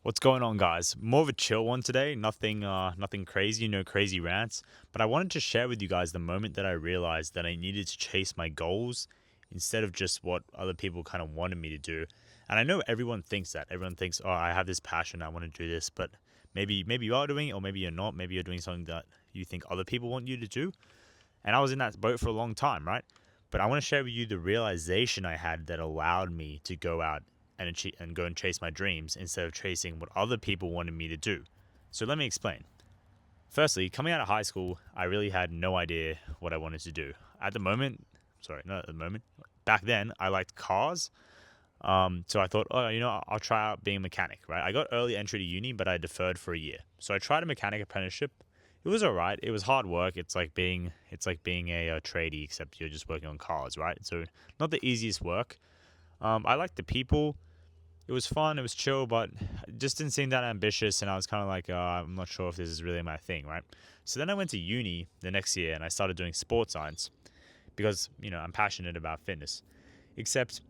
What's going on, guys? More of a chill one today. Nothing crazy, no crazy rants. But I wanted to share with you guys the moment that I realized that I needed to chase my goals instead of just what other people kind of wanted me to do. And I know everyone thinks that. Everyone thinks, "Oh, I have this passion. I want to do this." But maybe you are doing it, or maybe you're not. Maybe you're doing something that you think other people want you to do. And I was in that boat for a long time, right? But I want to share with you the realization I had that allowed me to go out and go and chase my dreams instead of chasing what other people wanted me to do. So let me explain. Firstly, coming out of high school, I really had no idea what I wanted to do. At the moment, sorry, not at the moment, back then, I liked cars. So I thought, oh, I'll try out being a mechanic, right? I got early entry to uni, but I deferred for a year. So I tried a mechanic apprenticeship. It was all right. It was hard work. It's like being a tradie, except you're just working on cars, right? So not the easiest work. I liked the people. It was fun. It was chill, but it just didn't seem that ambitious. And I was kind of like, I'm not sure if this is really my thing, right? So then I went to uni the next year and I started doing sports science because I'm passionate about fitness. Except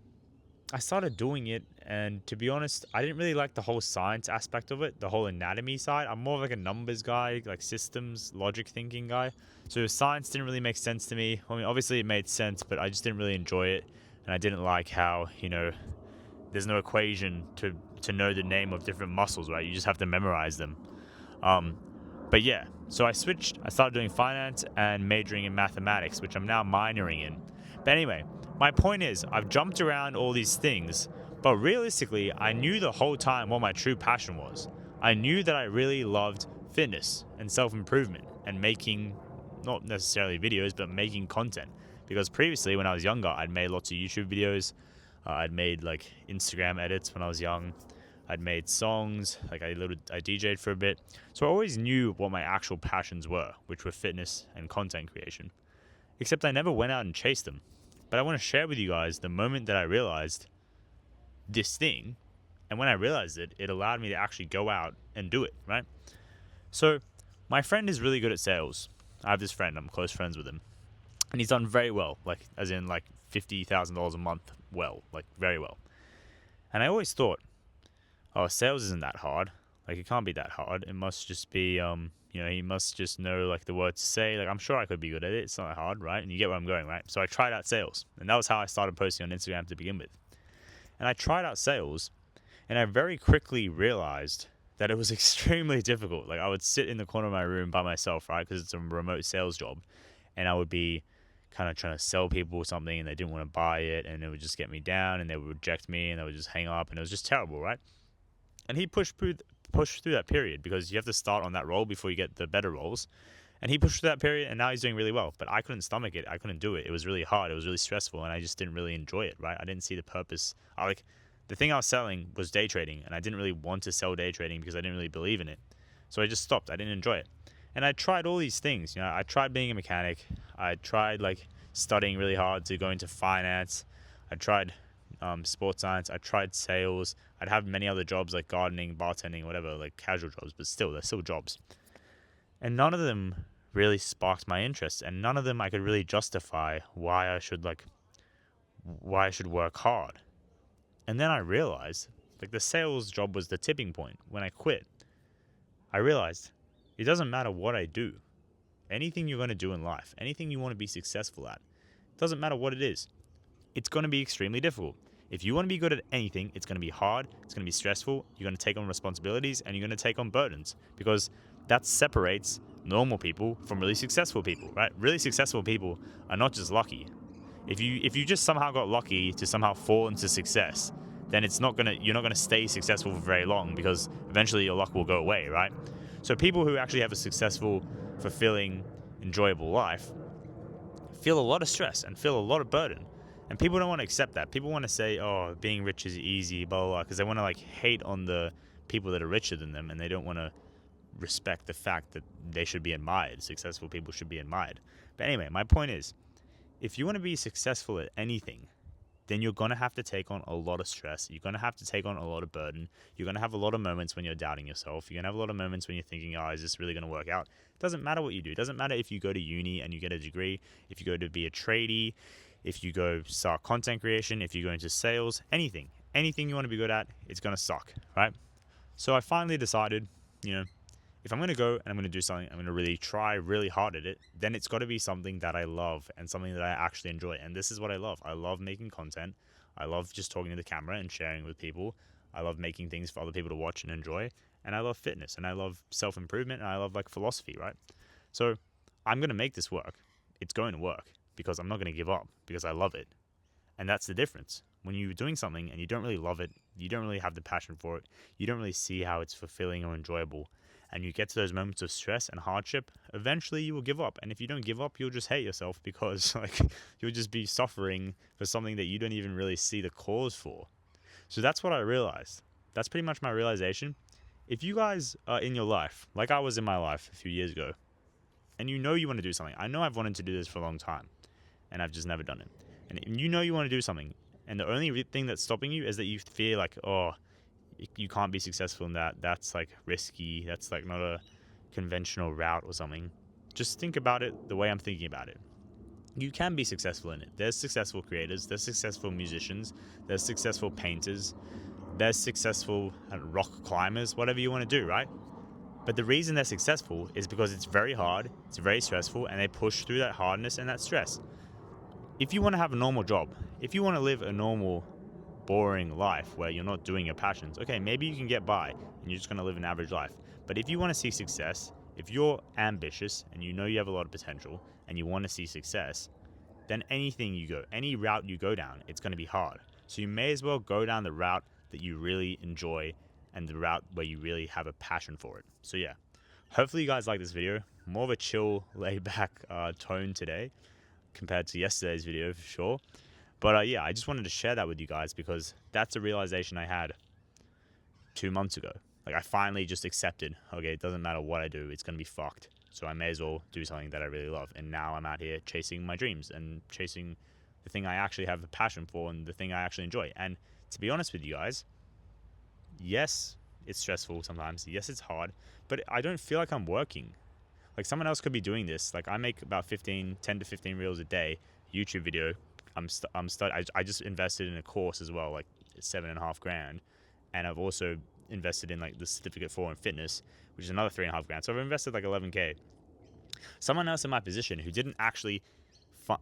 I started doing it, and to be honest, I didn't really like the whole science aspect of it, the whole anatomy side. I'm more of like a numbers guy, like systems, logic thinking guy. So science didn't really make sense to me. I mean, obviously it made sense, but I just didn't really enjoy it, and I didn't like how there's no equation to know the name of different muscles, right? You just have to memorize them. Um, but yeah, so I switched. I started doing finance and majoring in mathematics, which I'm now minoring in. But anyway, my point is, I've jumped around all these things, but realistically, I knew the whole time what my true passion was. I knew that I really loved fitness and self improvement and making, not necessarily videos, but making content. Because previously, when I was younger, I'd made lots of YouTube videos. I'd made like Instagram edits when I was young. I'd made songs, like I DJ'd for a bit. So I always knew what my actual passions were, which were fitness and content creation. Except I never went out and chased them. But I want to share with you guys the moment that I realized this thing. And when I realized it, it allowed me to actually go out and do it, right? So my friend is really good at sales. I have this friend, I'm close friends with him. And he's done very well, like as in like $50,000 a month, well, like very well. And I always thought, oh, sales isn't that hard. Like it can't be that hard. It must just be, he must just know like the words to say. Like I'm sure I could be good at it. It's not that hard, right? And you get where I'm going, right? So I tried out sales, and that was how I started posting on Instagram to begin with. And I tried out sales, and I very quickly realized that it was extremely difficult. Like I would sit in the corner of my room by myself, right? Because it's a remote sales job, and I would be kind of trying to sell people something, and they didn't want to buy it, and it would just get me down, and they would reject me, and they would just hang up, and it was just terrible, right? And he pushed through that period because you have to start on that role before you get the better roles. And he pushed through that period, and now he's doing really well. But I couldn't stomach it. I couldn't do it. It was really hard. It was really stressful, and I just didn't really enjoy it. Right? I didn't see the purpose. The thing I was selling was day trading, and I didn't really want to sell day trading because I didn't really believe in it. So I just stopped. I didn't enjoy it. And I tried all these things. I tried being a mechanic. I tried like studying really hard to go into finance. I tried sports science. I tried sales. I'd have many other jobs like gardening, bartending, whatever, like casual jobs, but still, they're still jobs. And none of them really sparked my interest, and none of them I could really justify why I should work hard. And then I realized, like the sales job was the tipping point. When I quit, I realized it doesn't matter what I do. Anything you're going to do in life, anything you want to be successful at, doesn't matter what it is. It's going to be extremely difficult. If you want to be good at anything, it's going to be hard, it's going to be stressful, you're going to take on responsibilities, and you're going to take on burdens, because that separates normal people from really successful people, right? Really successful people are not just lucky. If you just somehow got lucky to somehow fall into success, then you're not gonna stay successful for very long, because eventually your luck will go away, right? So people who actually have a successful, fulfilling, enjoyable life feel a lot of stress and feel a lot of burden. And people don't want to accept that. People want to say, oh, being rich is easy, blah, blah, blah, because they want to like hate on the people that are richer than them, and they don't want to respect the fact that they should be admired. Successful people should be admired. But anyway, my point is, if you want to be successful at anything, then you're going to have to take on a lot of stress. You're going to have to take on a lot of burden. You're going to have a lot of moments when you're doubting yourself. You're going to have a lot of moments when you're thinking, oh, is this really going to work out? It doesn't matter what you do. It doesn't matter if you go to uni and you get a degree, if you go to be a tradie, if you go start content creation, if you go into sales, anything you want to be good at, it's going to suck, right? So I finally decided, you know, if I'm going to go and I'm going to do something, I'm going to really try really hard at it, then it's got to be something that I love and something that I actually enjoy. And this is what I love. I love making content. I love just talking to the camera and sharing with people. I love making things for other people to watch and enjoy. And I love fitness and I love self improvement and I love like philosophy, right? So I'm going to make this work. It's going to work because I'm not going to give up because I love it. And that's the difference. When you're doing something and you don't really love it, you don't really have the passion for it, you don't really see how it's fulfilling or enjoyable, and you get to those moments of stress and hardship, eventually you will give up. And if you don't give up, you'll just hate yourself because like you'll just be suffering for something that you don't even really see the cause for. So that's what I realized. That's pretty much my realization. If you guys are in your life, like I was in my life a few years ago, and you know you want to do something. I know I've wanted to do this for a long time, and I've just never done it. And you know you want to do something, and the only thing that's stopping you is that you fear like, oh, you can't be successful in that. That's like risky. That's like not a conventional route or something. Just think about it the way I'm thinking about it. You can be successful in it. There's successful creators, there's successful musicians, there's successful painters, there's successful rock climbers, whatever you want to do, right? But the reason they're successful is because it's very hard, it's very stressful, and they push through that hardness and that stress. If you want to have a normal job, if you want to live a normal, boring life where you're not doing your passions, okay, maybe you can get by and you're just going to live an average life. But if you want to see success, if you're ambitious and you know you have a lot of potential and you want to see success, then anything you go, any route you go down, it's going to be hard. So you may as well go down the route that you really enjoy and the route where you really have a passion for it. So yeah, hopefully you guys like this video. More of a chill, laid back tone today compared to yesterday's video for sure. But yeah, I just wanted to share that with you guys because that's a realization I had 2 months ago. Like I finally just accepted, okay, it doesn't matter what I do, it's going to be fucked. So I may as well do something that I really love. And now I'm out here chasing my dreams and chasing the thing I actually have a passion for and the thing I actually enjoy. And to be honest with you guys, yes, it's stressful sometimes. Yes, it's hard, but I don't feel like I'm working. Like someone else could be doing this. Like I make about 10 to 15 reels a day, YouTube video. I just invested in a course as well, like $7.5 grand. And I've also invested in like the certificate for in fitness, which is another 3.5 grand. So I've invested like 11K. Someone else in my position who didn't actually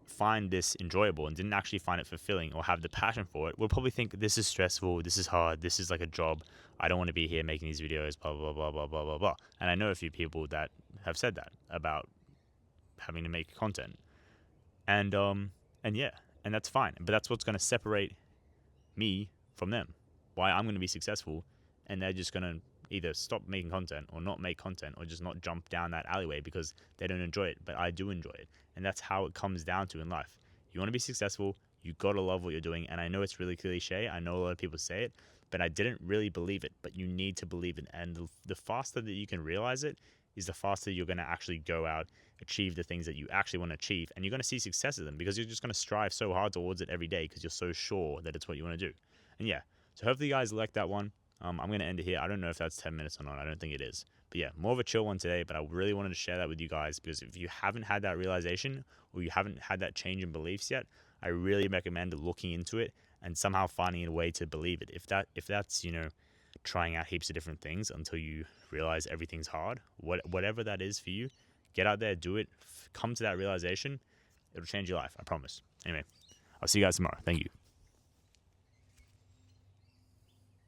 find this enjoyable and didn't actually find it fulfilling or have the passion for it will probably think this is stressful, this is hard, this is like a job. I don't want to be here making these videos, blah, blah, blah, blah, blah, blah, blah. And I know a few people that have said that about having to make content. And yeah, and that's fine. But that's what's going to separate me from them. Why I'm going to be successful and they're just going to either stop making content or not make content or just not jump down that alleyway because they don't enjoy it, but I do enjoy it. And that's how it comes down to in life. You want to be successful, you got to love what you're doing. And I know it's really cliche, I know a lot of people say it, but I didn't really believe it. But you need to believe it. And the faster that you can realize it is the faster you're going to actually go out, achieve the things that you actually want to achieve. And you're going to see success in them because you're just going to strive so hard towards it every day because you're so sure that it's what you want to do. And yeah, so hopefully you guys like that one. I'm going to end it here. I don't know if that's 10 minutes or not. I don't think it is. But yeah, more of a chill one today. But I really wanted to share that with you guys because if you haven't had that realization or you haven't had that change in beliefs yet, I really recommend looking into it and somehow finding a way to believe it. If that's trying out heaps of different things until you realize everything's hard, whatever that is for you, get out there, do it, come to that realization. It'll change your life. I promise. Anyway, I'll see you guys tomorrow. Thank you.